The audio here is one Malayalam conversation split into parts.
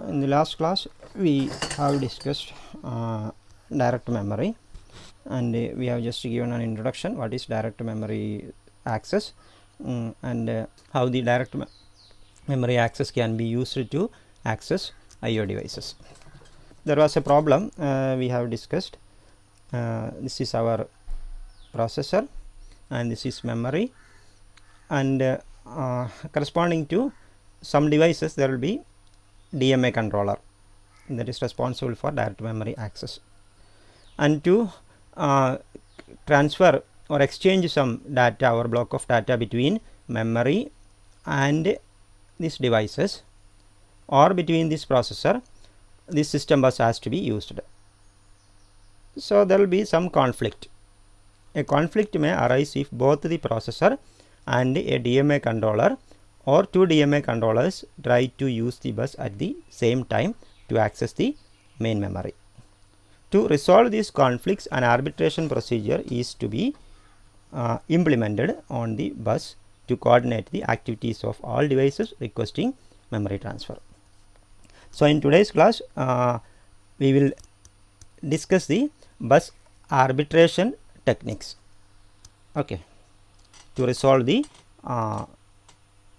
In the last class we have discussed direct memory, and we have just given an introduction what is direct memory access, and how the direct memory access can be used to access IO devices. There was a problem we have discussed. This is our processor and this is memory, and corresponding to some devices there will be DMA controller that is responsible for direct memory access, and to transfer or exchange some data or block of data between memory and these devices or between this processor, this system bus has to be used. So there will be some conflict. A conflict may arise if both the processor and a DMA controller or two DMA controllers try to use the bus at the same time to access the main memory. To resolve these conflicts, an arbitration procedure is to be implemented on the bus to coordinate the activities of all devices requesting memory transfer. So in today's class we will discuss the bus arbitration techniques, okay, to resolve the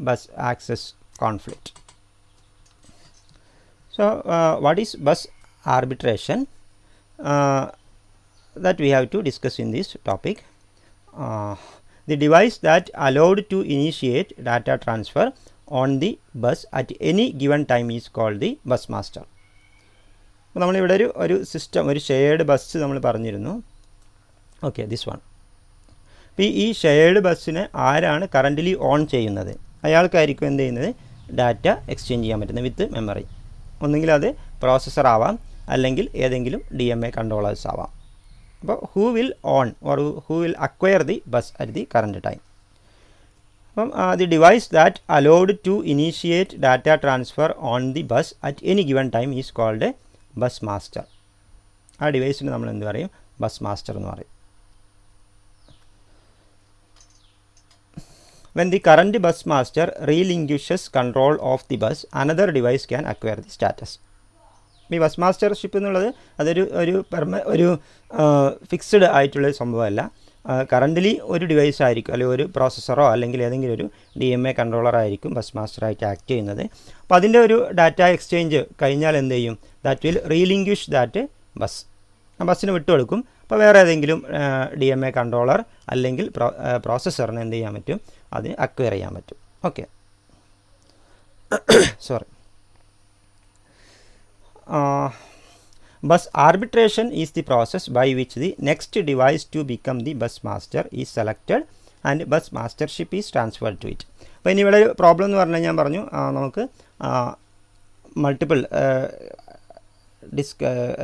bus access conflict. So what is bus arbitration? That we have to discuss in this topic. The device that allowed to initiate data transfer on the bus at any given time is called the bus master. നമ്മളിവിടെ ഒരു സിസ്റ്റം, ഒരു ഷെയർഡ് ബസ് നമ്മൾ പറഞ്ഞിരുന്നു. Okay, this one. അപ്പോൾ ഈ ഷെയർഡ് ബസ്സിനെ ആരാണ് കറൻ്റ്ലി ഓൺ ചെയ്യുന്നത്? അയാൾക്കായിരിക്കും എന്ത് ചെയ്യുന്നത്? ഡാറ്റ എക്സ്ചേഞ്ച് ചെയ്യാൻ പറ്റുന്നത് വിത്ത് മെമ്മറി. ഒന്നുകിൽ അത് പ്രോസസ്സർ ആവാം, അല്ലെങ്കിൽ ഏതെങ്കിലും DMA കൺട്രോളേഴ്സ് ആവാം. അപ്പോൾ who will own or who will acquire the bus at the current time. അപ്പം the device that allowed to initiate data transfer on the bus at any given time is called bus master. ആ ഡിവൈസിന് നമ്മൾ എന്ത് പറയും? ബസ് മാസ്റ്റർ എന്ന് പറയും. When the current bus master relinquishes control of the bus, another device can acquire the status. ഈ ബസ് മാസ്റ്റർഷിപ്പ് എന്നുള്ളത് അതൊരു ഒരു ഫിക്സ്ഡ് ആയിട്ടുള്ള സംഭവമല്ല. കറൻ്റ്ലി ഒരു ഡിവൈസ് ആയിരിക്കും, അല്ലെങ്കിൽ ഒരു പ്രോസസ്സറോ അല്ലെങ്കിൽ ഏതെങ്കിലും ഒരു DMA കൺട്രോളർ ആയിരിക്കും ബസ് മാസ്റ്ററായിട്ട് ആക്ട് ചെയ്യുന്നത്. അപ്പോൾ അതിൻ്റെ ഒരു ഡാറ്റ എക്സ്ചേഞ്ച് കഴിഞ്ഞാൽ എന്ത് ചെയ്യും? That will relinquish that bus. ആ ബസ്സിന് വിട്ടുകൊടുക്കും. അപ്പോൾ വേറെ ഏതെങ്കിലും DMA കൺട്രോളർ അല്ലെങ്കിൽ പ്രോസസ്സറിന് എന്ത് ചെയ്യാൻ പറ്റും? അതിന് അക്വയർ ചെയ്യാൻ പറ്റും. Okay, sorry. Bus arbitration is the process by which the next device to become the bus master is selected and bus mastership is transferred to it. അപ്പോൾ ഇനി ഇവിടെ പ്രോബ്ലം എന്ന് പറഞ്ഞാൽ ഞാൻ പറഞ്ഞു നമുക്ക് മൾട്ടിപ്പിൾ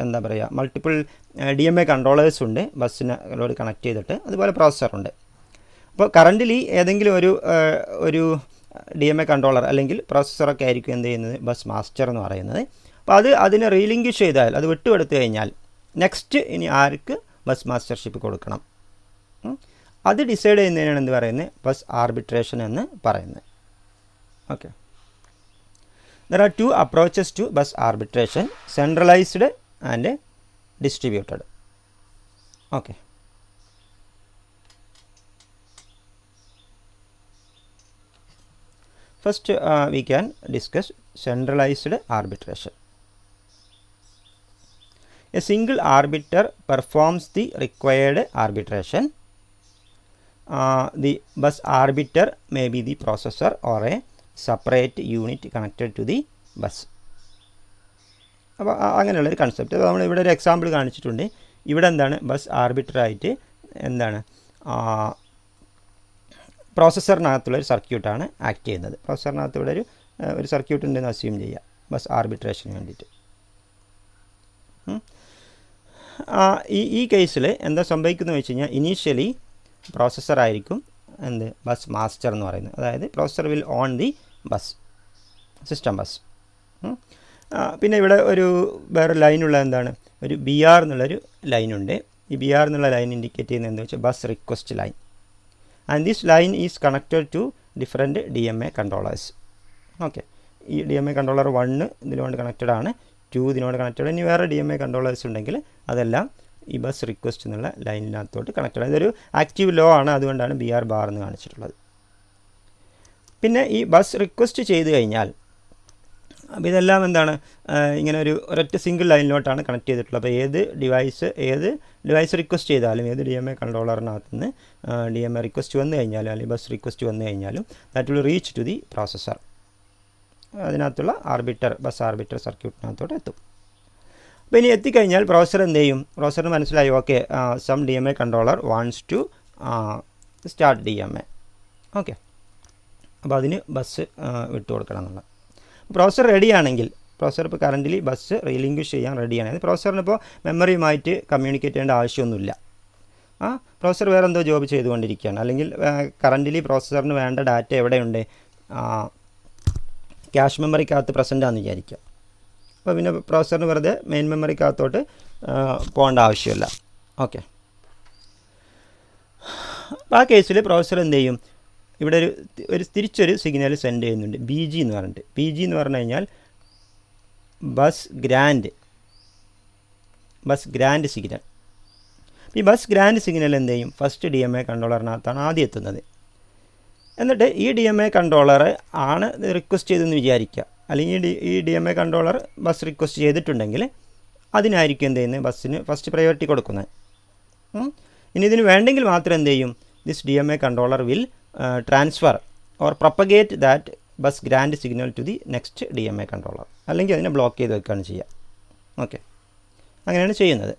എന്താ പറയുക, മൾട്ടിപ്പിൾ DMA കൺട്രോളേഴ്സ് ഉണ്ട് ബസ്സിനോട് കണക്ട് ചെയ്തിട്ട്, അതുപോലെ പ്രോസസ്സറുണ്ട്. അപ്പോൾ കറൻ്റ്ലി ഏതെങ്കിലും ഒരു DMA കൺട്രോളർ അല്ലെങ്കിൽ പ്രോസസ്സറൊക്കെ ആയിരിക്കും എന്ത് ചെയ്യുന്നത്? ബസ് മാസ്റ്റർ എന്ന് പറയുന്നത്. അപ്പോൾ അതിനെ റീലിംഗ്വിഷ് ചെയ്താൽ, അത് വിട്ടുകൊടുത്തു കഴിഞ്ഞാൽ നെക്സ്റ്റ് ഇനി ആർക്ക് ബസ് മാസ്റ്റർഷിപ്പ് കൊടുക്കണം, അത് ഡിസൈഡ് ചെയ്യുന്നതിനാണ് എന്ത് പറയുന്നത്? ബസ് ആർബിട്രേഷൻ എന്ന് പറയുന്നത്. Okay, there are two approaches to bus arbitration: centralized and distributed. Okay, first we can discuss centralized arbitration. A single arbiter performs the required arbitration. The bus arbiter may be the processor or a separate unit connected to the bus. അപ്പോൾ അങ്ങനെയുള്ളൊരു കൺസെപ്റ്റ്. അപ്പോൾ നമ്മളിവിടെ ഒരു എക്സാമ്പിൾ കാണിച്ചിട്ടുണ്ട്. ഇവിടെ എന്താണ്? ബസ് ആർബിറ്ററായിട്ട് എന്താണ് പ്രോസസ്സറിനകത്തുള്ളൊരു സർക്യൂട്ടാണ് ആക്ട് ചെയ്യുന്നത്. പ്രോസസ്സറിനകത്ത് ഇവിടെ ഒരു സർക്യൂട്ട് ഉണ്ടെന്ന് അസ്യൂം ചെയ്യുക ബസ് ആർബിട്രേഷന് വേണ്ടിയിട്ട്. ഈ കേസിൽ എന്താ സംഭവിക്കുന്നത് വെച്ച് കഴിഞ്ഞാൽ, ഇനീഷ്യലി പ്രോസസ്സർ ആയിരിക്കും എന്ത് ബസ് മാസ്റ്റർ എന്ന് പറയുന്നത്. അതായത് processor will on the bus system bus. പിന്നെ ഇവിടെ വേറെ ലൈനുള്ള എന്താണ്? ഒരു BR എന്നുള്ളൊരു ലൈനുണ്ട്. ഈ BR എന്നുള്ള ലൈൻ ഇൻഡിക്കേറ്റ് ചെയ്യുന്നത് എന്താ വെച്ചാൽ bus request line. And this line is connected to different DMA controllers. Okay, ഈ DMA കൺട്രോളർ 1 ഇതിനോട് കണക്റ്റഡ് ആണ്, 2 ഇതിനോട് കണക്റ്റഡ്. ഇനി വേറെ DMA കൺട്രോളേഴ്സ് ഉണ്ടെങ്കിൽ അതെല്ലാം ഈ ബസ് റിക്വസ്റ്റ് എന്നുള്ള ലൈനിനകത്തോട്ട് കണക്റ്റഡ് ആണ്. ഇതൊരു ആക്റ്റീവ് ലോ ആണ്, അതുകൊണ്ടാണ് BR ബാർ എന്ന് കാണിച്ചിട്ടുള്ളത്. പിന്നെ ഈ ബസ് റിക്വസ്റ്റ് ചെയ്ത് കഴിഞ്ഞാൽ അപ്പോൾ ഇതെല്ലാം എന്താണ് ഇങ്ങനെ ഒരൊറ്റ സിംഗിൾ ലൈനിലോട്ടാണ് കണക്ട് ചെയ്തിട്ടുള്ളത്. അപ്പോൾ ഏത് ഡിവൈസ് റിക്വസ്റ്റ് ചെയ്താലും ഏത് DMA കൺട്രോളറിനകത്ത് നിന്ന് DMA റിക്വസ്റ്റ് വന്നു കഴിഞ്ഞാലും അല്ലെങ്കിൽ ബസ് റിക്വസ്റ്റ് വന്നു കഴിഞ്ഞാലും that will reach to the processor. അതിനകത്തുള്ള ബസ് ആർബിറ്റർ സർക്യൂട്ടിനകത്തോട്ട് എത്തും. അപ്പോൾ ഇനി എത്തിക്കഴിഞ്ഞാൽ പ്രോസസ്സർ എന്ത് ചെയ്യും? പ്രോസസ്സറിന് മനസ്സിലായി okay some DMA controller wants to start DMA. Okay, അപ്പോൾ അതിന് ബസ് വിട്ടു കൊടുക്കണം എന്നുള്ളത്. പ്രോസസ്സർ റെഡിയാണെങ്കിൽ പ്രോസസ്സർ ഇപ്പോൾ കറൻ്റ് ബസ് റീലിങ്ക്വിഷ് ചെയ്യാൻ റെഡിയാണ്. പ്രോസസ്സറിന് ഇപ്പോൾ മെമ്മറിയുമായിട്ട് കമ്മ്യൂണിക്കേറ്റ് ചെയ്യേണ്ട ആവശ്യമൊന്നുമില്ല. പ്രോസസ്സർ വേറെ എന്തോ ജോബ് ചെയ്തുകൊണ്ടിരിക്കുകയാണ്. അല്ലെങ്കിൽ കറൻ്റ് പ്രോസസ്സറിന് വേണ്ട ഡാറ്റ എവിടെയുണ്ട്? ക്യാഷ് മെമ്മറിക്കകത്ത് പ്രസൻ്റാണെന്ന് വിചാരിക്കുക. അപ്പോൾ പിന്നെ പ്രോസസ്സറിന് വെറുതെ മെയിൻ മെമ്മറിക്കകത്തോട്ട് പോകേണ്ട ആവശ്യമില്ല. ഓക്കെ, അപ്പോൾ ആ കേസിൽ പ്രോസസ്സർ എന്ത് ചെയ്യും? ഇവിടെ തിരിച്ചൊരു സിഗ്നൽ സെൻഡ് ചെയ്യുന്നുണ്ട്, BG എന്ന് പറഞ്ഞിട്ട്. BG എന്ന് പറഞ്ഞു കഴിഞ്ഞാൽ ബസ് ഗ്രാൻഡ് സിഗ്നൽ. ഈ ബസ് ഗ്രാൻഡ് സിഗ്നൽ എന്ത് ചെയ്യും? ഫസ്റ്റ് DMA കൺട്രോളറിനകത്താണ് ആദ്യം എത്തുന്നത്. എന്നിട്ട് ഈ DMA കൺട്രോളർ ആണ് റിക്വസ്റ്റ് ചെയ്തെന്ന് വിചാരിക്കുക. അല്ലെങ്കിൽ ഈ DMA കൺട്രോളർ ബസ് റിക്വസ്റ്റ് ചെയ്തിട്ടുണ്ടെങ്കിൽ അതിനായിരിക്കും എന്ത് ചെയ്യുന്നത്? ബസ്സിന് ഫസ്റ്റ് പ്രയോറിറ്റി കൊടുക്കുന്നത്. ഇനി ഇതിന് വേണ്ടെങ്കിൽ മാത്രം എന്ത് ചെയ്യും? This DMA controller will transfer or propagate that bus grant signal to the next DMA controller. അല്ലെങ്കിൽ അതിനെ ബ്ലോക്ക് ചെയ്ത് വെക്കുകയാണ് ചെയ്യുക. ഓക്കെ, അങ്ങനെയാണ് ചെയ്യുന്നത്.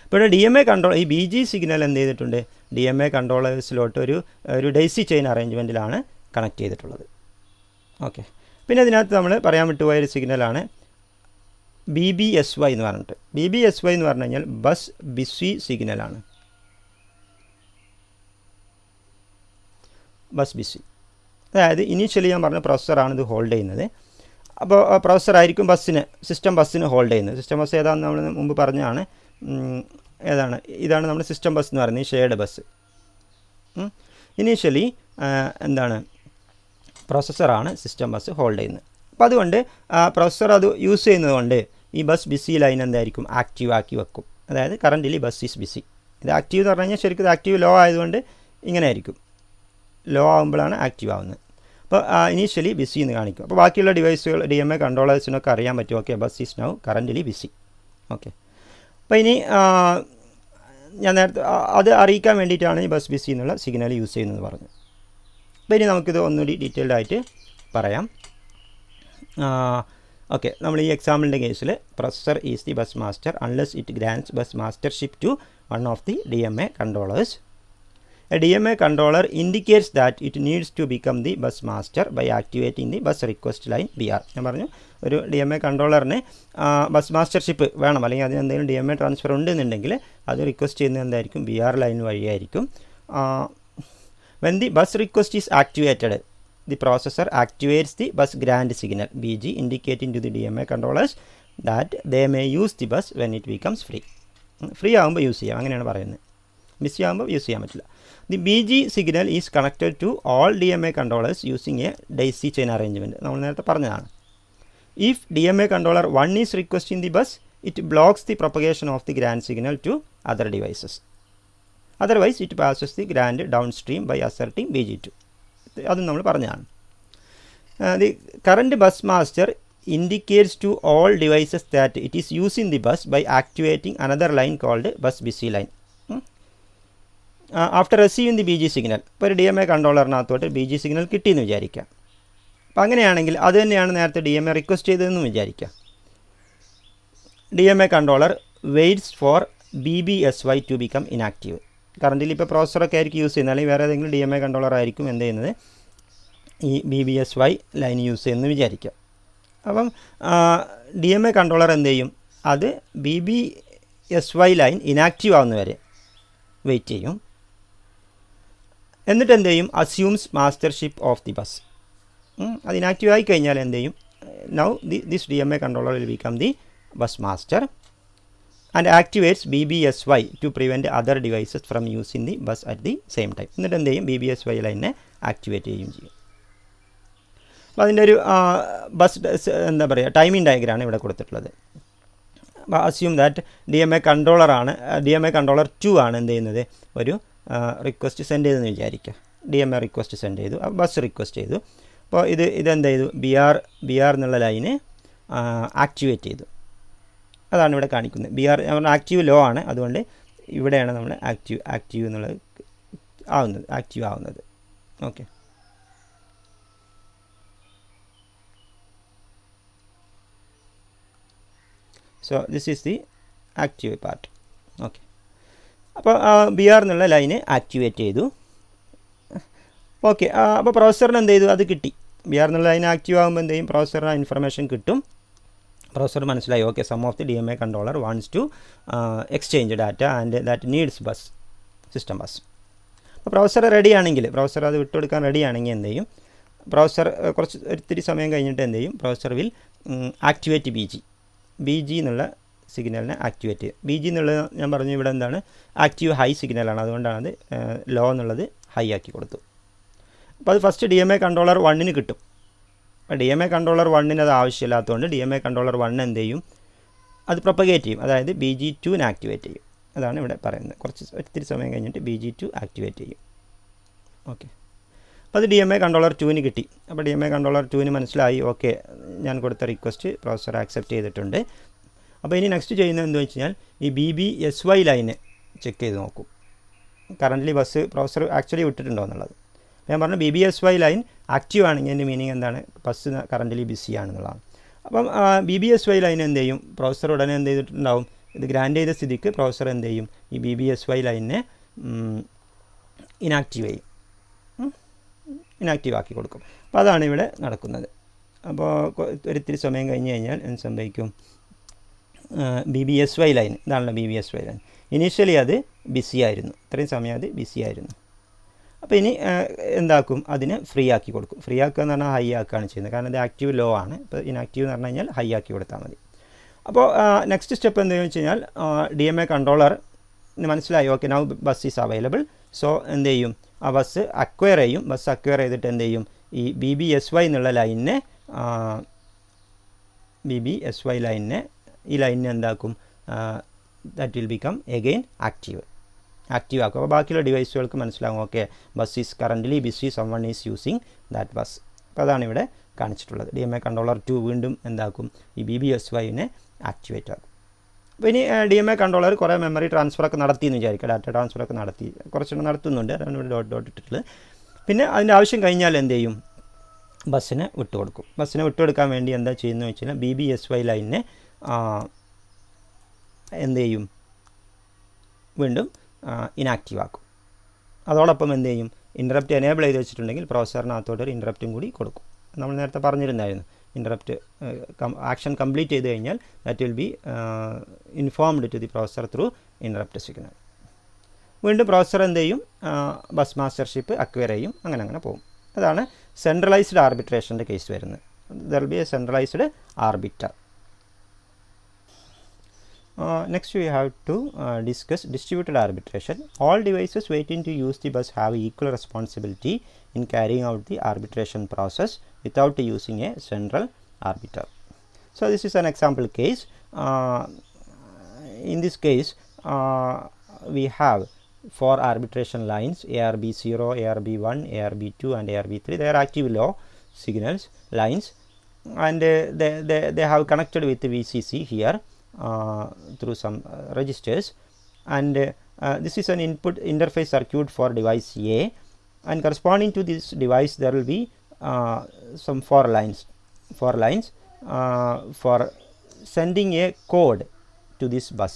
ഇപ്പോൾ DMA കൺട്രോളർ ഈ BG സിഗ്നൽ എന്ത് ചെയ്തിട്ടുണ്ട്? DMA കൺട്രോളേഴ്സിലോട്ട് ഒരു ഡെയ്സി ചെയിൻ അറേഞ്ച്മെൻറ്റിലാണ് കണക്ട് ചെയ്തിട്ടുള്ളത്. ഓക്കെ, പിന്നെ ഇതിനകത്ത് നമ്മൾ പറയാൻ വിട്ടുപോയൊരു സിഗ്നലാണ് BBSY എന്ന് പറഞ്ഞിട്ട്. BBSY എന്ന് പറഞ്ഞു കഴിഞ്ഞാൽ ബസ് ബിസി സിഗ്നലാണ്. ബസ് ബിസി, അതായത് ഇനീഷ്യലി ഞാൻ പറഞ്ഞ പ്രോസസ്സറാണ് ഇത് ഹോൾഡ് ചെയ്യുന്നത്. അപ്പോൾ പ്രോസസ്സറായിരിക്കും സിസ്റ്റം ബസ്സിന് ഹോൾഡ് ചെയ്യുന്നത്. സിസ്റ്റം ബസ് ഏതാണെന്ന് നമ്മൾ മുമ്പ് പറഞ്ഞാണ്. ഇതാണ് നമ്മുടെ സിസ്റ്റം ബസ് എന്ന് പറയുന്നത്, ഈ ഷെയർഡ് ബസ്. ഇനീഷ്യലി എന്താണ് പ്രോസസ്സറാണ് സിസ്റ്റം ബസ് ഹോൾഡ് ചെയ്യുന്നത്. അപ്പോൾ അതുകൊണ്ട് പ്രോസസ്സർ അത് യൂസ് ചെയ്യുന്നത് കൊണ്ട് ഈ ബസ് ബിസി ലൈൻ എന്തായിരിക്കും? ആക്റ്റീവ് ആക്കി വെക്കും. അതായത് കറൻ്റ് ബസ് ഈസ് ബിസി. ഇത് ആക്റ്റീവ് എന്ന് പറഞ്ഞു കഴിഞ്ഞാൽ ശരിക്കും ഇത് ആക്റ്റീവ് ലോ ആയതുകൊണ്ട് ഇങ്ങനെ ആയിരിക്കും. ലോ ആകുമ്പോഴാണ് ആക്റ്റീവ് ആവുന്നത്. അപ്പോൾ ഇനീഷ്യലി ബിസി എന്ന് കാണിക്കും. അപ്പോൾ ബാക്കിയുള്ള ഡിവൈസുകൾ DMA കൺട്രോളേഴ്സിനൊക്കെ അറിയാൻ പറ്റും okay bus is now current busy. Okay, അപ്പോൾ ഇനി ഞാൻ നേരത്തെ അത് അറിയിക്കാൻ വേണ്ടിയിട്ടാണ് ഈ ബസ് ബിസി എന്നുള്ള സിഗ്നൽ യൂസ് ചെയ്യുന്നത് പറഞ്ഞു. അപ്പോൾ ഇനി നമുക്കിത് ഒന്നുകൂടി ഡീറ്റെയിൽഡ് ആയിട്ട് പറയാം. ഓക്കെ, നമ്മൾ ഈ എക്സാമ്പിളിൻ്റെ കേസിൽ processor is the bus master unless it grants bus mastership to one of the DMA controllers. A DMA controller indicates that it needs to become the bus master by activating the bus request line BR. ഞാൻ പറഞ്ഞു ഒരു DMA കൺട്രോളറിന് ബസ് മാസ്റ്റർഷിപ്പ് വേണം, അല്ലെങ്കിൽ അതിന് എന്തെങ്കിലും DMA ട്രാൻസ്ഫർ ഉണ്ടെന്നുണ്ടെങ്കിൽ അത് റിക്വസ്റ്റ് ചെയ്യുന്നത് എന്തായിരിക്കും? BR ലൈൻ വഴിയായിരിക്കും. When the bus request is activated, the processor activates the bus grand signal BG, indicating to the DMA controllers that they may use the bus when it becomes free. Free ആകുമ്പോൾ യൂസ് ചെയ്യാം, അങ്ങനെയാണ് പറയുന്നത്. ബിസി ആകുമ്പോൾ യൂസ് ചെയ്യാൻ പറ്റില്ല. The BG signal is connected to all DMA controllers using a daisy chain arrangement. നമ്മൾ നേരത്തെ പറഞ്ഞതാണ്. If DMA controller 1 is requesting the bus, it blocks the propagation of the grand signal to other devices. Otherwise, it passes the grand downstream by asserting BG2. അതും നമ്മൾ പറഞ്ഞതാണ്. The current bus master indicates to all devices that it is using the bus by activating another line called bus busy line. After receiving the BG signal. ഇപ്പോൾ ഒരു DMA കൺട്രോളറിനകത്തോട്ട് BG സിഗ്നൽ കിട്ടിയെന്ന് വിചാരിക്കുക. അപ്പോൾ അങ്ങനെയാണെങ്കിൽ അത് തന്നെയാണ് നേരത്തെ DMA റിക്വസ്റ്റ് ചെയ്തതെന്ന് വിചാരിക്കുക. DMA controller waits for BBSY to become inactive. കറൻ്റിൽ ഇപ്പോൾ പ്രോസസ്സറൊക്കെ ആയിരിക്കും യൂസ് ചെയ്യുന്നത്, അല്ലെങ്കിൽ വേറെ ഏതെങ്കിലും DMA കൺട്രോളർ ആയിരിക്കും എന്ത് ചെയ്യുന്നത്? ഈ BBSY ലൈൻ യൂസ് ചെയ്യുന്നത് വിചാരിക്കുക. അപ്പം DMA കൺട്രോളർ എന്ത് ചെയ്യും? അത് BBSY ലൈൻ ഇനാക്റ്റീവ് ആവുന്നവരെ വെയിറ്റ് ചെയ്യും. എന്നിട്ട് എന്ത് ചെയ്യും? Assumes mastership of the bus. അത് ഇനാക്റ്റീവ് ആയി കഴിഞ്ഞാൽ എന്ത് ചെയ്യും? Now this DMA controller will become the bus master and activates BBSY to prevent other devices from using the bus at the same time. എന്നിട്ട് എന്ത് ചെയ്യും? BBSY ലൈനെ ആക്ടിവേറ്റ് ചെയ്യുകയും ചെയ്യും. അപ്പോൾ അതിൻ്റെ ഒരു ബസ് എന്താ പറയുക ടൈമിംഗ് ഡയഗ്രാമാണ് ഇവിടെ കൊടുത്തിട്ടുള്ളത്. Assume that DMA കൺട്രോളറാണ്, DMA controller 2 ആണ് എന്ത് ചെയ്യുന്നത്, ഒരു റിക്വസ്റ്റ് സെൻഡ് ചെയ്തെന്ന് വിചാരിക്കുക. DMA റിക്വസ്റ്റ് സെൻഡ് ചെയ്തു, ബസ് റിക്വസ്റ്റ് ചെയ്തു. അപ്പോൾ ഇതെന്ത് ചെയ്തു, ബി ആർ എന്നുള്ള ലൈന് ആക്ടിവേറ്റ് ചെയ്തു. അതാണ് ഇവിടെ കാണിക്കുന്നത്. BR ആക്റ്റീവ് ലോ ആണ്, അതുകൊണ്ട് ഇവിടെയാണ് നമ്മൾ ആക്റ്റീവ് എന്നുള്ളത് ആക്റ്റീവ് ആവുന്നത്. Okay, so this is the active part. Okay, അപ്പോൾ BR എന്നുള്ള ലൈന് ആക്ടിവേറ്റ് ചെയ്തു. ഓക്കെ, അപ്പോൾ പ്രോസസ്സറിന് എന്ത് ചെയ്തു, അത് കിട്ടി. BR എന്നുള്ള ലൈൻ ആക്റ്റീവ് ആകുമ്പോൾ എന്ത് ചെയ്യും, പ്രോസസ്സറിന് ഇൻഫർമേഷൻ കിട്ടും. പ്രോസസ്സർ മനസ്സിലായി, okay, some of the DMA controller wants to exchange data and that needs bus, system bus. അപ്പോൾ പ്രോസസ്സർ റെഡി ആണെങ്കിൽ, പ്രോസസ്സർ അത് വിട്ടുകൊടുക്കാൻ റെഡി ആണെങ്കിൽ എന്ത് ചെയ്യും, പ്രോസസ്സർ ഒത്തിരി സമയം കഴിഞ്ഞിട്ട് എന്ത് ചെയ്യും, പ്രോസസ്സർ വിൽ ആക്ടിവേറ്റ് BG എന്നുള്ള സിഗ്നലിനെ ആക്ടിവേറ്റ് ചെയ്യും. BG എന്നുള്ളത് ഞാൻ പറഞ്ഞു ഇവിടെ എന്താണ്, ആക്റ്റീവ് ഹൈ സിഗ്നലാണ്, അതുകൊണ്ടാണ് അത് ലോ എന്നുള്ളത് ഹൈ ആക്കി കൊടുത്തു. അപ്പോൾ അത് ഫസ്റ്റ് DMA കൺട്രോളർ 1 കിട്ടും. അപ്പോൾ DMA കൺട്രോളർ 1 അത് ആവശ്യമില്ലാത്തതുകൊണ്ട് DMA കൺട്രോളർ 1 എന്ത് ചെയ്യും, അത് പ്രൊപ്പഗേറ്റ് ചെയ്യും, അതായത് BG2 ആക്ടിവേറ്റ് ചെയ്യും. അതാണ് ഇവിടെ പറയുന്നത്. ഒത്തിരി സമയം കഴിഞ്ഞിട്ട് BG2 ആക്ടിവേറ്റ് ചെയ്യും. ഓക്കെ, അപ്പോൾ അത് DMA കൺട്രോളർ 2 കിട്ടി. അപ്പോൾ DMA കൺട്രോളർ 2 മനസ്സിലായി, ഓക്കെ, ഞാൻ കൊടുത്ത റിക്വസ്റ്റ് പ്രോസസ്സർ ആക്സെപ്റ്റ് ചെയ്തിട്ടുണ്ട്. അപ്പോൾ ഇനി നെക്സ്റ്റ് ചെയ്യുന്നത് എന്താ വെച്ച് കഴിഞ്ഞാൽ, ഈ BBSY ലൈന് ചെക്ക് ചെയ്ത് നോക്കും, കറൻ്റ്ലി ബസ് പ്രോസസ്സർ ആക്ച്വലി വിട്ടിട്ടുണ്ടോ എന്നുള്ളത്. ഞാൻ പറഞ്ഞു BBSY ലൈൻ ആക്റ്റീവ് ആണെങ്കിൽ എൻ്റെ മീനിങ് എന്താണ്, ബസ് കറൻ്റ്ലി ബിസി ആണെന്നുള്ളതാണ്. അപ്പം BBSY ലൈൻ എന്ത് ചെയ്യും, പ്രോസസ്സർ ഉടനെ എന്ത് ചെയ്തിട്ടുണ്ടാവും, ഇത് ഗ്രാൻഡ് ചെയ്ത സ്ഥിതിക്ക് പ്രോസസ്സർ എന്ത് ചെയ്യും, ഈ BBSY ലൈനിനെ ഇനാക്റ്റീവ് ആക്കി കൊടുക്കും. അപ്പോൾ അതാണ് ഇവിടെ നടക്കുന്നത്. അപ്പോൾ ഒരിത്തിരി സമയം കഴിഞ്ഞ് കഴിഞ്ഞാൽ എന്ത് സംഭവിക്കും, BBSY ലൈൻ, ഇതാണല്ലോ BBSY ലൈൻ, ഇനീഷ്യലി അത് ബിസി ആയിരുന്നു, ഇത്രയും സമയം അത് ബിസി ആയിരുന്നു. അപ്പോൾ ഇനി എന്താക്കും, അതിനെ ഫ്രീ ആക്കി കൊടുക്കും. ഫ്രീ ആക്കുക എന്ന് പറഞ്ഞാൽ ഹൈ ആക്കുകയാണ് ചെയ്യുന്നത്, കാരണം ഇത് ആക്റ്റീവ് ലോ ആണ്. ഇപ്പോൾ ഇനാക്റ്റീവ് എന്ന് പറഞ്ഞു കഴിഞ്ഞാൽ ഹൈ ആക്കി കൊടുത്താൽ മതി. അപ്പോൾ നെക്സ്റ്റ് സ്റ്റെപ്പ് എന്താണെന്ന് വെച്ച് കഴിഞ്ഞാൽ, DMA കൺട്രോളർ മനസ്സിലായി, okay, now bus is available. So എന്ത് ചെയ്യും, ആ ബസ് അക്വയർ ചെയ്യും. ബസ് അക്വയർ ചെയ്തിട്ട് എന്ത് ചെയ്യും, ഈ BBSY എന്നുള്ള ലൈനിനെ ഈ ലൈനിനെ എന്താക്കും, that will become again active ആക്കും. അപ്പോൾ ബാക്കിയുള്ള ഡിവൈസുകൾക്ക് മനസ്സിലാകും, okay, bus is currently busy, someone is using that bus. അപ്പോൾ അതാണ് ഇവിടെ കാണിച്ചിട്ടുള്ളത്. DMA കൺട്രോളർ 2 വീണ്ടും എന്താക്കും, ഈ BBSYനെ ആക്ടിവേറ്റ് ആക്കും. അപ്പോൾ ഇനി DMA കൺട്രോളർ കുറേ മെമ്മറി ട്രാൻസ്ഫറൊക്കെ നടത്തിയെന്ന് വിചാരിക്കുക, ഡാറ്റ ട്രാൻസ്ഫറൊക്കെ നടത്തി, കുറച്ചെണ്ണം നടത്തുന്നുണ്ട്, അതാണ് ഇവിടെ ഡോട്ട് ഇട്ടിട്ടുള്ളത്. പിന്നെ അതിൻ്റെ ആവശ്യം കഴിഞ്ഞാൽ എന്ത് ചെയ്യും, ബസ്സിനെ വിട്ടുകൊടുക്കും. ബസ്സിനെ വിട്ടുകൊടുക്കാൻ വേണ്ടി എന്താ ചെയ്യുന്നത് വെച്ച് കഴിഞ്ഞാൽ, BBSY ലൈനിനെ എന്ത് ചെയ്യും, വീണ്ടും ഇനാക്റ്റീവ് ആക്കും. അതോടൊപ്പം എന്ത് ചെയ്യും, ഇൻറ്ററപ്റ്റ് എനേബിൾ ചെയ്ത് വെച്ചിട്ടുണ്ടെങ്കിൽ പ്രോസസ്സറിനകത്തോട്ട് ഒരു ഇൻറ്ററപ്റ്റും കൂടി കൊടുക്കും. നമ്മൾ നേരത്തെ പറഞ്ഞിരുന്നായിരുന്നു, ഇൻറ്ററപ്റ്റ് ആക്ഷൻ കംപ്ലീറ്റ് ചെയ്ത് കഴിഞ്ഞാൽ that will be informed to the processor through interrupt signal. വീണ്ടും പ്രോസസ്സർ എന്ത് ചെയ്യും, ബസ് മാസ്റ്റർഷിപ്പ് അക്വയർ ചെയ്യും, അങ്ങനെ പോകും. അതാണ് സെൻട്രലൈസ്ഡ് ആർബിട്രേഷൻ്റെ കേസ് വരുന്നത്. There will be a centralised arbiter. Next we have to discuss distributed arbitration. All devices waiting to use the bus have equal responsibility in carrying out the arbitration process without using a central arbiter. So this is an example case. In this case we have 4 arbitration lines, ARB0, ARB1, ARB2 and ARB3. They are active low signals lines, and they have connected with the VCC here through some registers, and this is an input interface circuit for device A, and corresponding to this device there will be some 4 lines for sending a code to this bus.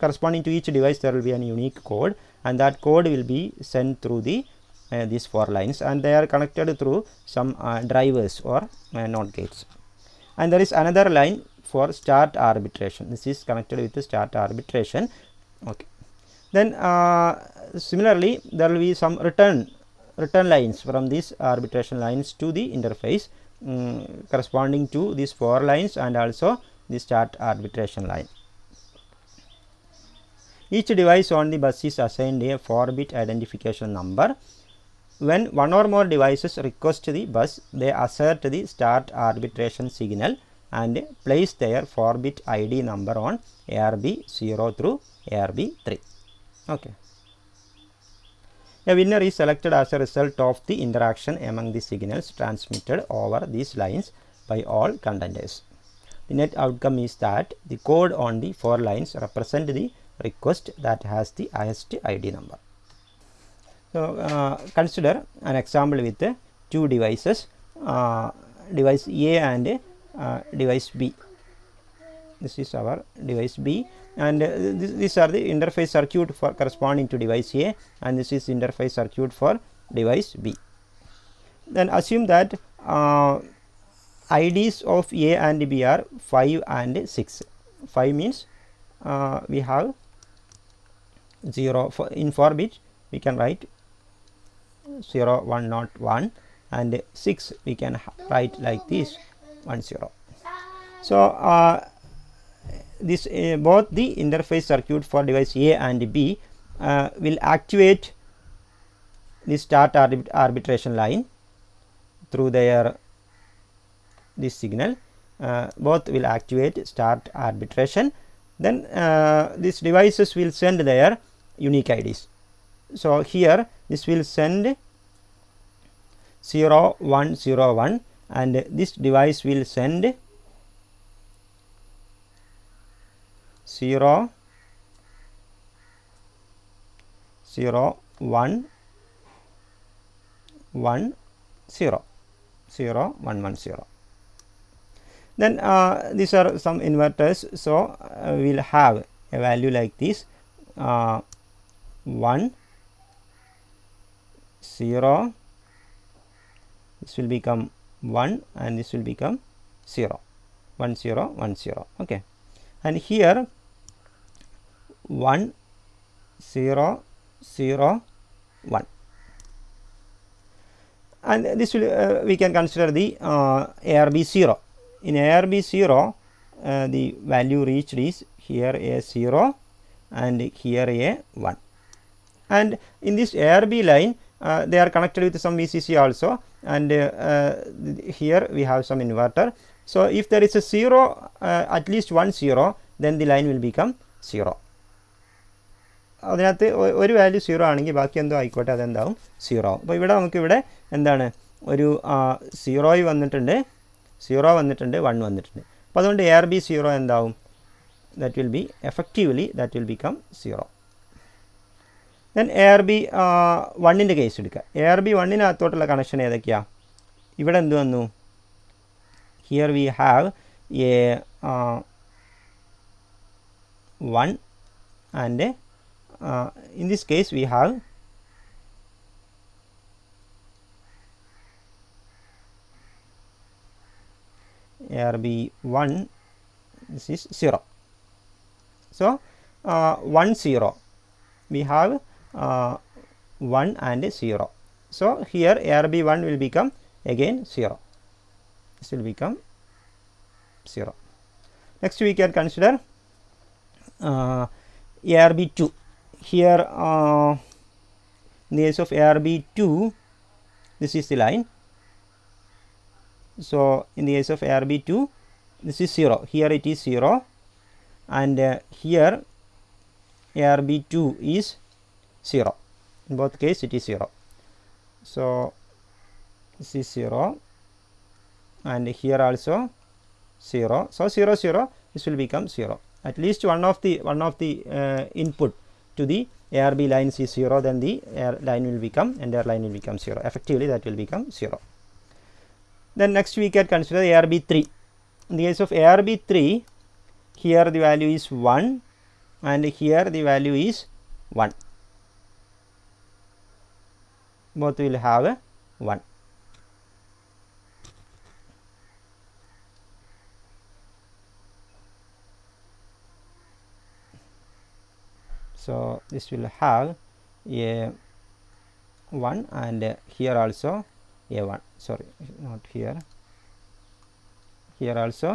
Corresponding to each device there will be a unique code, and that code will be sent through these 4 lines, and they are connected through some drivers or NOT gates. And there is another line for start arbitration. This is connected with the start arbitration. Okay, then similarly there will be some return lines from these arbitration lines to the interface corresponding to these 4 lines and also the start arbitration line. Each device on the bus is assigned a 4-bit identification number. when one or more devices request the bus, they assert the start arbitration signal and place their 4-bit ID number on ARB0 through ARB3. Okay. A winner is selected as a result of the interaction among the signals transmitted over these lines by all contenders. The net outcome is that the code on the 4 lines represent the request that has the highest ID number. So, consider an example with 2 devices, device A and device B. This is our device B, and these are the interface circuit for corresponding to device A, and this is interface circuit for device B. Then assume that IDs of A and B are 5 and 6. 5 means we have 0 in 4 bit, we can write 0 1 not 1, and 6 we can write like this 1 0. So this both the interface circuit for device A and B will activate the start arbitration line through their this signal. Both will activate start arbitration. Then these devices will send their unique IDs. So here this will send 0 1 0 1, and this device will send 0 0 1 1 0 0 1 1 0. Then these are some inverters, so we will have a value like this 1 0, this will become 1, and this will become 0 1 0 1 0. Okay, and here 1 0 0 1, and this will we can consider the ARB0. In ARB0 the value reached is here a 0 and here a 1, and in this ARB line they are connected with some VCC also, and here we have some inverter. So if there is a 0, at least 1 0, then the line will become 0. അതിനകത്ത് ഒരു വാല്യൂ 0 ആണെങ്കിൽ ബാക്കി എന്തോ ആയിക്കോട്ടെ അതെന്താവും 0 ആവും. അപ്പോൾ ഇവിടെ നമുക്കിവിടെ എന്താണ് ഒരു 0 വന്നിട്ടുണ്ട്, 0 വന്നിട്ടുണ്ട്, 1 വന്നിട്ടുണ്ട്. അപ്പോൾ അതുകൊണ്ട് ARB0 എന്താവും, that will be effectively that will become 0. then ARB1ൻ്റെ case എടുക്കുക. ARB1നകത്തോട്ടുള്ള കണക്ഷൻ ഏതൊക്കെയാണ്? ഇവിടെ എന്ത് വന്നു, here we have a 1, and in this case we have ARB1, this is 0. So 1 0, we have 1 and 0. So here ARB1 will become again 0. This will become 0. Next we can consider ARB2. Here in the case of ARB2, this is the line. So in the case of ARB2, this is 0. Here it is 0, and here ARB2 is 0. In both cases it is 0. So this is 0, and here also 0. So 0 0, this will become 0. At least one of the input to the ARB lines is 0, then the line will become, entire line will become 0. Effectively that will become 0. Then next we can consider ARB3. In the case of ARB3, here the value is 1, and here the value is 1. Both will have a 1. So this will have a 1, and here also a 1. Sorry, not here. Here also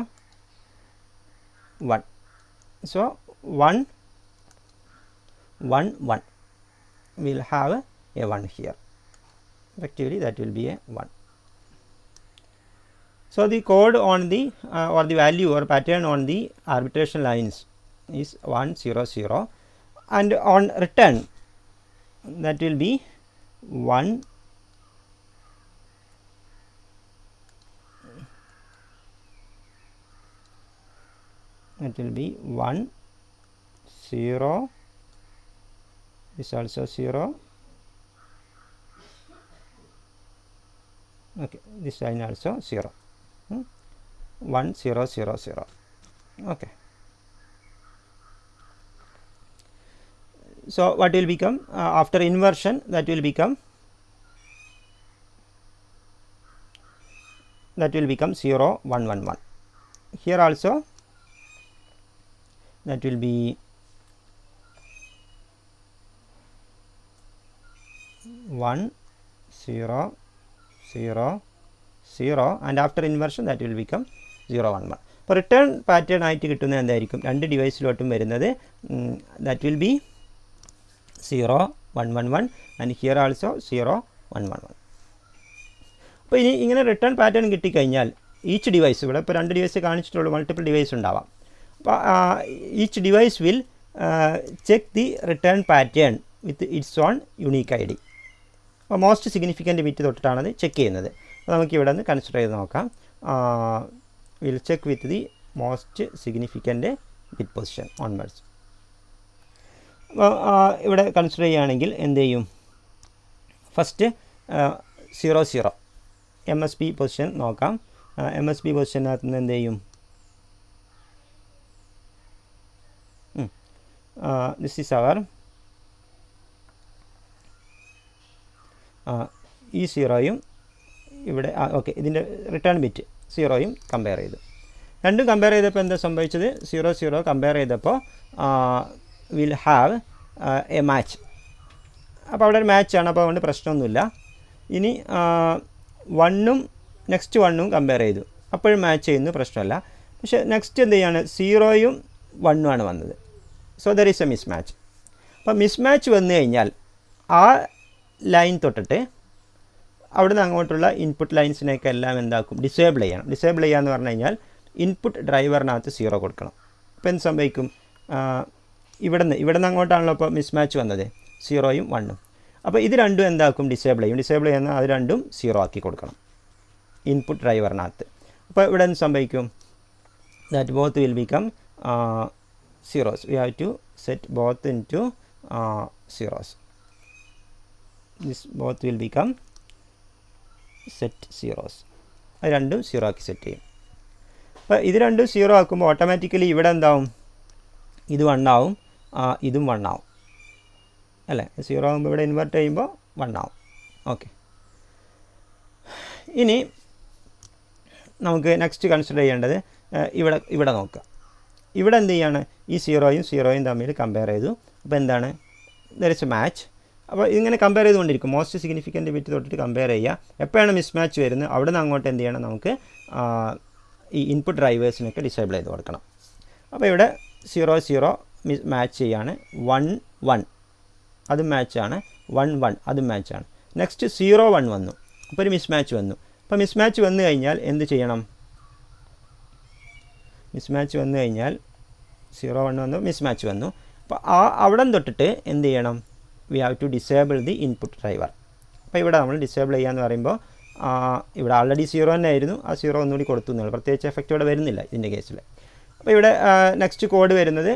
1. So 1 1 1 will have a 1 here. effectively that will be a 1. So the code on the or the value or pattern on the arbitration lines is 1 0 0, and on return that will be 1 that will be 1 0, this also 0, okay, this line also 0, 1 0 0 0, okay. So what will become after inversion, that will become 0 1 1 1. Here also that will be 1 0 0 0, and after inversion that will become 0 1 1. അപ്പോൾ റിട്ടേൺ പാറ്റേൺ ആയിട്ട് കിട്ടുന്നത് എന്തായിരിക്കും? രണ്ട് ഡിവൈസിലോട്ടും വരുന്നത് that will be 0 1 1 1, and here also 0 1 1 1. അപ്പോൾ ഇനി ഇങ്ങനെ റിട്ടേൺ പാറ്റേൺ കിട്ടിക്കഴിഞ്ഞാൽ ഈച്ച് ഡിവൈസ്, ഇവിടെ ഇപ്പോൾ രണ്ട് ഡിവൈസ് കാണിച്ചിട്ടുള്ളൂ, മൾട്ടിപ്പിൾ ഡിവൈസ് ഉണ്ടാവാം. അപ്പോൾ each device will check the return pattern with its on unique ID. അപ്പോൾ മോസ്റ്റ് സിഗ്നിഫിക്കൻ്റ് ബിറ്റ് തൊട്ടിട്ടാണ് അത് ചെക്ക് ചെയ്യുന്നത്. അപ്പോൾ നമുക്ക് ഇവിടെ നിന്ന് കൺസിഡർ ചെയ്ത് നോക്കാം. Will check with the most significant bit position onwards. അപ്പോൾ ഇവിടെ കൺസിഡർ ചെയ്യുകയാണെങ്കിൽ എന്ത് ചെയ്യും? ഫസ്റ്റ് 0 0 MSB പൊസിഷൻ നോക്കാം. MSB പൊസിഷനകത്ത് നിന്ന് എന്ത് ചെയ്യും? ദിസ് ഈസ് അവർ ഈ 0യും ഇവിടെ ഓക്കെ, ഇതിൻ്റെ റിട്ടേൺ ബിറ്റ് 0യും കമ്പയർ ചെയ്തു. രണ്ടും കമ്പയർ ചെയ്തപ്പോൾ എന്താ സംഭവിച്ചത്? 0 0 കമ്പയർ ചെയ്തപ്പോൾ വിൽ ഹാവ് എ മാച്ച്. അപ്പോൾ അവിടെ ഒരു മാച്ചാണ്, അപ്പോൾ അതുകൊണ്ട് പ്രശ്നമൊന്നുമില്ല. ഇനി 1ഉം നെക്സ്റ്റ് 1ഉം കമ്പയർ ചെയ്തു, അപ്പോഴും മാച്ച് ചെയ്യുന്നു, പ്രശ്നമല്ല. പക്ഷേ നെക്സ്റ്റ് എന്ത് ചെയ്യാണ്? 0യും 1ഉം ആണ് വന്നത്. So there is A miss match. അപ്പോൾ മിസ് മാച്ച് വന്നു കഴിഞ്ഞാൽ ആ ലൈൻ തൊട്ടിട്ട് അവിടുന്ന് അങ്ങോട്ടുള്ള ഇൻപുട്ട് ലൈൻസിനെയൊക്കെ എല്ലാം എന്താക്കും? ഡിസേബിൾ ചെയ്യണം. ഡിസേബിൾ ചെയ്യുക എന്ന് പറഞ്ഞു കഴിഞ്ഞാൽ ഇൻപുട്ട് ഡ്രൈവറിനകത്ത് 0 കൊടുക്കണം. അപ്പോൾ എന്ത് സംഭവിക്കും? ഇവിടുന്ന് അങ്ങോട്ടാണല്ലോ ഇപ്പോൾ മിസ് മാച്ച് വന്നത്, 0യും 1ഉം. അപ്പോൾ ഇത് രണ്ടും എന്താക്കും? ഡിസേബിൾ ചെയ്യും. ഡിസേബിൾ ചെയ്യുന്ന അത് രണ്ടും 0 ആക്കി കൊടുക്കണം ഇൻപുട്ട് ഡ്രൈവറിനകത്ത്. അപ്പോൾ ഇവിടെ എന്ത് സംഭവിക്കും? That both will become zeros. We have to set both into zeros. This both will become set zeros. അത് രണ്ടും 0 ആക്കി സെറ്റ് ചെയ്യും. അപ്പോൾ ഇത് രണ്ടും 0 ആക്കുമ്പോൾ ഓട്ടോമാറ്റിക്കലി ഇവിടെ എന്താവും? ഇത് 1 ആവും, ഇതും 1 ആവും അല്ലേ? 0 ആകുമ്പോൾ ഇവിടെ ഇൻവെർട്ട് ചെയ്യുമ്പോൾ 1 ആവും. ഓക്കെ, ഇനി നമുക്ക് നെക്സ്റ്റ് കൺസിഡർ ചെയ്യേണ്ടത് ഇവിടെ നോക്കുക. ഇവിടെ എന്ത് ചെയ്യാണ്? ഈ 0യും 0യും തമ്മിൽ കമ്പയർ ചെയ്തു. അപ്പോൾ എന്താണ്? There is A match. അപ്പോൾ ഇങ്ങനെ കമ്പയർ ചെയ്തുകൊണ്ടിരിക്കും. മോസ്റ്റ് സിഗ്നിഫിക്കൻ്റ് ബിറ്റ് തൊട്ടിട്ട് കമ്പയർ ചെയ്യുക. എപ്പോഴാണ് മിസ് മാച്ച് വരുന്നത് അവിടെ നിന്ന് അങ്ങോട്ട് എന്ത് ചെയ്യണം? നമുക്ക് ഈ ഇൻപുട്ട് ഡ്രൈവേഴ്സിനൊക്കെ ഡിസേബിൾ ചെയ്ത് കൊടുക്കണം. അപ്പോൾ ഇവിടെ 0 0 മാച്ച് ചെയ്യാണ്, 1 1 അതും മാച്ചാണ്, 1 1 അതും മാച്ചാണ്. നെക്സ്റ്റ് 0 1 വന്നു, അപ്പോൾ ഒരു മിസ് മാച്ച് വന്നു. അപ്പോൾ മിസ് മാച്ച് വന്നു കഴിഞ്ഞാൽ എന്ത് ചെയ്യണം? മിസ് മാച്ച് വന്നു കഴിഞ്ഞാൽ 0 1 വന്നു, മിസ് മാച്ച് വന്നു. അപ്പോൾ അവിടെ തൊട്ടിട്ട് എന്ത് ചെയ്യണം? We have to disable the input driver. അപ്പോൾ ഇവിടെ നമ്മൾ ഡിസേബിൾ ചെയ്യാന്ന് പറയുമ്പോൾ ഇവിടെ ആൾറെഡി 0 തന്നെ ആയിരുന്നു, ആ 0 ഒന്നുകൂടി കൊടുത്തു എന്നുള്ളൂ. പ്രത്യേകിച്ച് എഫക്റ്റ് ഇവിടെ വരുന്നില്ല ഇതിൻ്റെ കേസിൽ. അപ്പോൾ ഇവിടെ നെക്സ്റ്റ് കോഡ് വരുന്നത്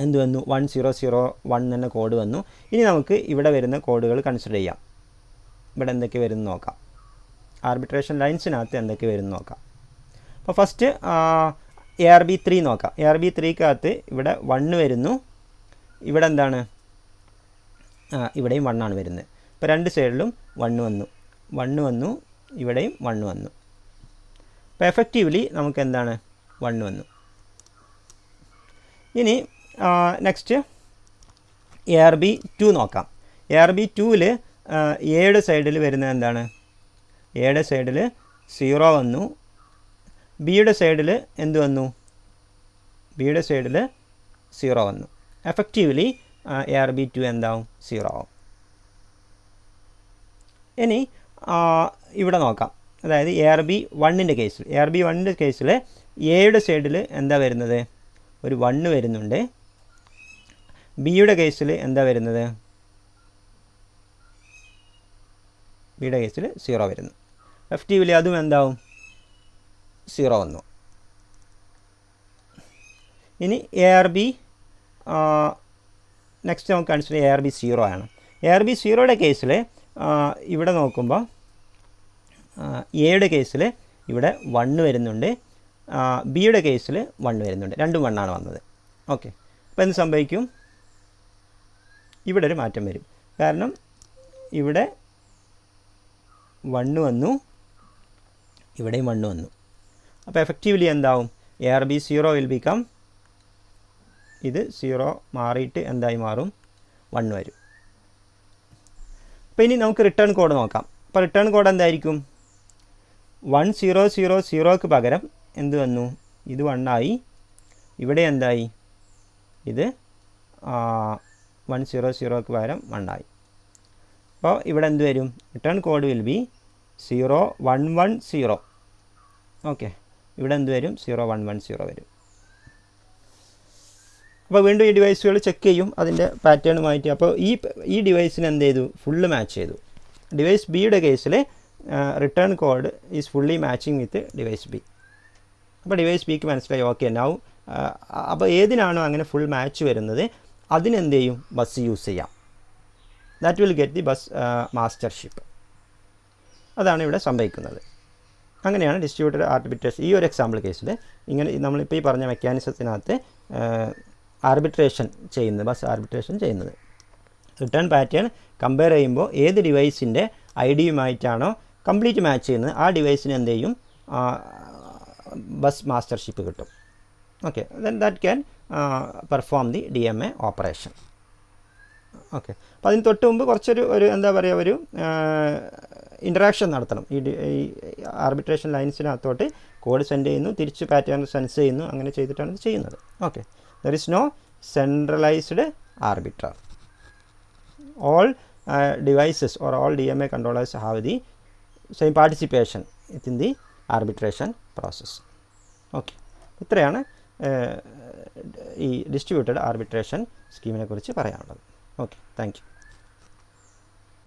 എന്ത് വന്നു? 1 0 0 1 തന്നെ കോഡ് വന്നു. ഇനി നമുക്ക് ഇവിടെ വരുന്ന കോഡുകൾ കൺസിഡർ ചെയ്യാം. ഇവിടെ എന്തൊക്കെ വരുന്നു നോക്കാം. ആർബിട്രേഷൻ ലൈൻസിനകത്ത് എന്തൊക്കെ വരുന്നു നോക്കാം. അപ്പോൾ ഫസ്റ്റ് ARB3 നോക്കാം. ARB3ക്കകത്ത് ഇവിടെ 1 വരുന്നു, ഇവിടെ എന്താണ്? ഇവിടെയും 1 ആണ് വരുന്നത്. ഇപ്പോൾ രണ്ട് സൈഡിലും 1 വന്നു, 1 വന്നു, ഇവിടെയും 1 വന്നു. അപ്പോൾ എഫക്റ്റീവ്ലി നമുക്ക് എന്താണ്? 1 വന്നു. ഇനി നെക്സ്റ്റ് ARB2 നോക്കാം. ARB2ൽ എയുടെ സൈഡിൽ വരുന്നത് എന്താണ്? എയുടെ സൈഡിൽ 0 വന്നു, ബിയുടെ സൈഡിൽ എന്ത് വന്നു? ബിയുടെ സൈഡിൽ 0 വന്നു. എഫക്റ്റീവ്ലി ARB2 എന്താവും? 0 ആവും. ഇനി ഇവിടെ നോക്കാം. അതായത് ARB1ൻ്റെ കേസിൽ ARB1ൻ്റെ കേസിൽ എയുടെ സൈഡിൽ എന്താ വരുന്നത്, ഒരു 1 വരുന്നുണ്ട്. ബിയുടെ കേസിൽ എന്താ വരുന്നത്, ബിയുടെ കേസിൽ 0 വരുന്നു. എഫക്റ്റീവ്ലി അതും എന്താവും, 0 വന്നു. ഇനി ARB നെക്സ്റ്റ് നമുക്ക് കൺസിഡർ ARB0 ആണ്. ARB0യുടെ കേസിൽ ഇവിടെ നോക്കുമ്പോൾ എയുടെ കേസിൽ ഇവിടെ 1 വരുന്നുണ്ട്, ബിയുടെ കേസിൽ 1 വരുന്നുണ്ട്. രണ്ടും 1 ആണ് വന്നത്. ഓക്കെ, അപ്പോൾ എന്ത് സംഭവിക്കും, ഇവിടെ ഒരു മാറ്റം വരും. കാരണം ഇവിടെ 1 വന്നു, ഇവിടെയും 1 വന്നു. അപ്പോൾ എഫക്റ്റീവ്ലി എന്താവും, ARB0 വിൽ ബിക്കം, ഇത് 0 മാറിയിട്ട് എന്തായി മാറും, 1 വരും. അപ്പോൾ ഇനി നമുക്ക് റിട്ടേൺ കോഡ് നോക്കാം. അപ്പോൾ റിട്ടേൺ കോഡ് എന്തായിരിക്കും, 1000ക്ക് പകരം എന്ത് വന്നു, ഇത് 1 ആയി, ഇവിടെ എന്തായി, ഇത് 100ക്ക് പകരം 1 ആയി. അപ്പോൾ ഇവിടെ എന്ത് വരും, return code will be 0110. Okay, ഇവിടെ എന്ത് വരും, 0110 വരും. അപ്പോൾ വീണ്ടും ഈ ഡിവൈസുകൾ ചെക്ക് ചെയ്യും അതിൻ്റെ പാറ്റേണുമായിട്ട്. അപ്പോൾ ഈ ഡിവൈസിന് എന്ത് ചെയ്തു, ഫുള്ള് മാച്ച് ചെയ്തു. ഡിവൈസ് ബിയുടെ കേസിൽ return code is fully matching with device B. അപ്പോൾ ഡിവൈസ് ബിക്ക് മനസ്സിലായി, ഓക്കെ നൗ. അപ്പോൾ ഏതിനാണോ അങ്ങനെ ഫുൾ മാച്ച് വരുന്നത് അതിനെന്ത് ചെയ്യും, ബസ് യൂസ് ചെയ്യാം. That will get the bus mastership. അതാണ് ഇവിടെ സംഭവിക്കുന്നത്. അങ്ങനെയാണ് ഡിസ്ട്രിബ്യൂട്ടഡ് ആർബിട്രേഷൻ ഈ ഒരു എക്സാമ്പിൾ കേസിൽ ഇങ്ങനെ നമ്മളിപ്പോൾ ഈ പറഞ്ഞ മെക്കാനിസത്തിനകത്ത് ആർബിട്രേഷൻ ചെയ്യുന്നത്, ബസ് ആർബിട്രേഷൻ ചെയ്യുന്നത്. റിട്ടേൺ പാറ്റേൺ കമ്പയർ ചെയ്യുമ്പോൾ ഏത് ഡിവൈസിൻ്റെ ഐഡിയുമായിട്ടാണോ കംപ്ലീറ്റ് മാച്ച് ചെയ്യുന്നത് ആ ഡിവൈസിന് എന്ത് ചെയ്യും, ബസ് മാസ്റ്റർഷിപ്പ് കിട്ടും. Okay, then that can perform the DMA operation. Okay, അപ്പോൾ അതിന് തൊട്ട് മുമ്പ് കുറച്ചൊരു എന്താ പറയുക, ഒരു ഇൻറ്ററാക്ഷൻ നടത്തണം. ഈ ആർബിട്രേഷൻ ലൈൻസിനകത്തോട്ട് കോഡ് സെൻഡ് ചെയ്യുന്നു, തിരിച്ച് പാറ്റേൺ സെൻസ് ചെയ്യുന്നു, അങ്ങനെ ചെയ്തിട്ടാണ് ഇത് ചെയ്യുന്നത്. Okay, there is no centralised arbiter. all devices or all DMA controllers have the same participation within the arbitration process. Okay, ഇത്രയാണ് ഈ ഡിസ്ട്രിബ്യൂട്ടഡ് ആർബിട്രേഷൻ സ്കീമിനെ കുറിച്ച് പറയാനുള്ളത്. Okay, thank you.